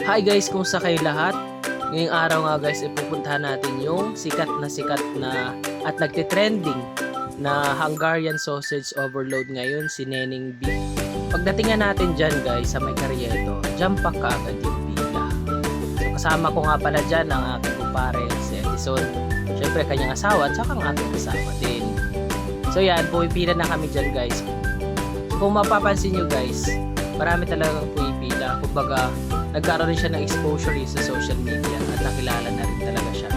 Hi guys, kumusta kayo lahat? Ngayong araw nga guys, ipupuntahan natin yung sikat na at nagtitrending na Hungarian sausage overload ngayon, si Neneng B. Pagdating nga natin dyan guys sa may Karyeto, jump pack kaagad yung pila. So kasama ko nga pala dyan ang aking kumpare si Edison. Syempre kanyang asawa at saka ang aking asawa din. So yan, pumipila na kami dyan guys. Kung mapapansin nyo guys, marami talagang pumipila. Kumbaga, nagkaroon rin siya ng exposure sa social media at nakilala na rin talaga siya.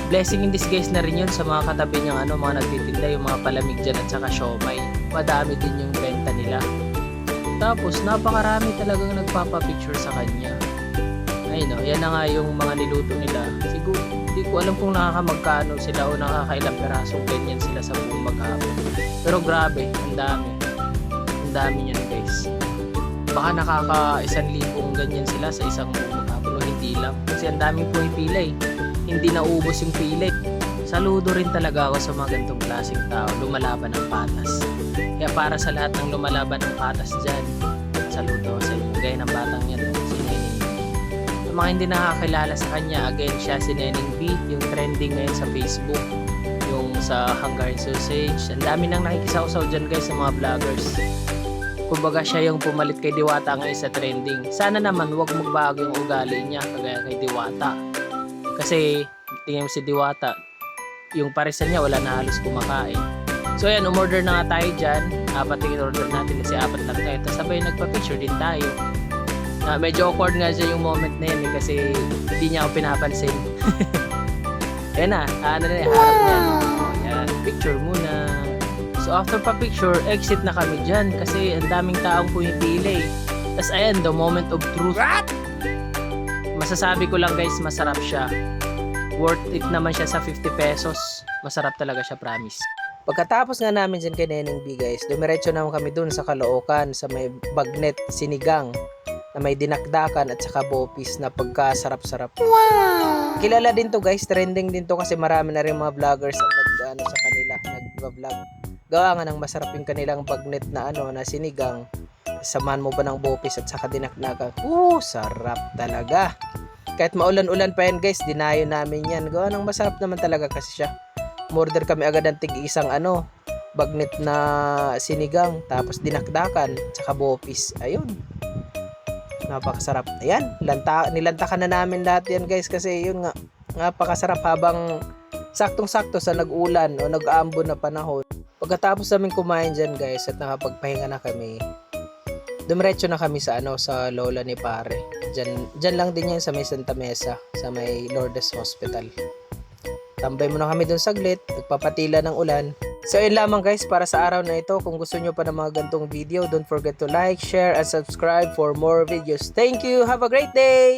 Blessing in disguise na rin yun sa mga katabi niyang mga nagtitinda, yung mga palamig dyan at saka siomay. Madami din yung benta nila. Tapos napakarami talagang nagpapapicture sa kanya. Ay no, yan na nga yung mga niluto nila. Siguro, hindi ko alam kung nakakamagkano sila o nakakailang perasong ganyan sila sa buong maghapon. Pero grabe, ang dami. Ang dami niyan guys. Baka nakaka 1,000 ganyan sila sa isang buong maghapon o hindi lang. Kasi ang daming pumipila eh. Hindi naubos yung pila eh. Saludo rin talaga ako sa mga ganitong klaseng tao, lumalaban ng patas. Kaya para sa lahat ng lumalaban ng patas dyan, saludo sa inyo. Gaya ng batang yan, si Neneng B. Sa mga hindi nakakilala sa kanya, again siya si Neneng B, yung trending ngayon sa Facebook, yung sa Hungarian sausage. Ang dami nang nakikisawsaw dyan guys sa mga vloggers. Kumbaga siya yung pumalit kay Diwata ngayon sa trending. Sana naman wag magbago yung ugali niya kagaya kay Diwata. Kasi tingnan mo si Diwata, yung parisan niya wala na halos kumakain. So ayan, umorder na nga tayo dyan. Apat yung order natin kasi apat lang tayo. Tapos sabay nagpa-picture din tayo. Medyo awkward nga dyan yung moment na yun kasi hindi niya ako pinapansin. Ayan na, harap na yan. Ayan, picture muna. So after pa-picture, exit na kami dyan kasi ang daming taong pumipili. Tapos ayan, the moment of truth. What? Masasabi ko lang guys, masarap siya. Worth it naman siya sa 50 pesos. Masarap talaga siya, promise. Pagkatapos nga namin dyan kay Neneng B guys, dumiretso naman kami dun sa Caloocan sa may bagnet sinigang na may dinakdakan at saka bopis na pagkasarap-sarap. Wow! Kilala din to guys, trending din to kasi marami na rin mga vloggers ang sa kanila, nag-vlog. Gawa nga ng masarap yung kanilang bagnet na na sinigang. Samahan mo pa ng bopis at saka dinakdakan. Sarap talaga. Kahit maulan-ulan pa yan guys, dinayo namin yan. Gawa ng masarap naman talaga kasi siya. Umorder kami agad ng tig-isang bagnet na sinigang, tapos dinakdakan, tsaka bopis. Ayun. Napakasarap. Ayan, nilantakan na namin lahat yan guys kasi yun nga, napakasarap habang saktong-sakto sa nag-ulan o nag-aambon na panahon. Pagkatapos namin kumain dyan guys at nakapagpahinga na kami, dumiretso na kami sa sa lola ni pare. Dyan lang din yan sa may Santa Mesa, sa may Lourdes Hospital. Tambay muna kami dun saglit, nagpapatila ng ulan. So yun lamang guys para sa araw na ito. Kung gusto nyo pa ng mga gantong video, don't forget to like, share, and subscribe for more videos. Thank you! Have a great day!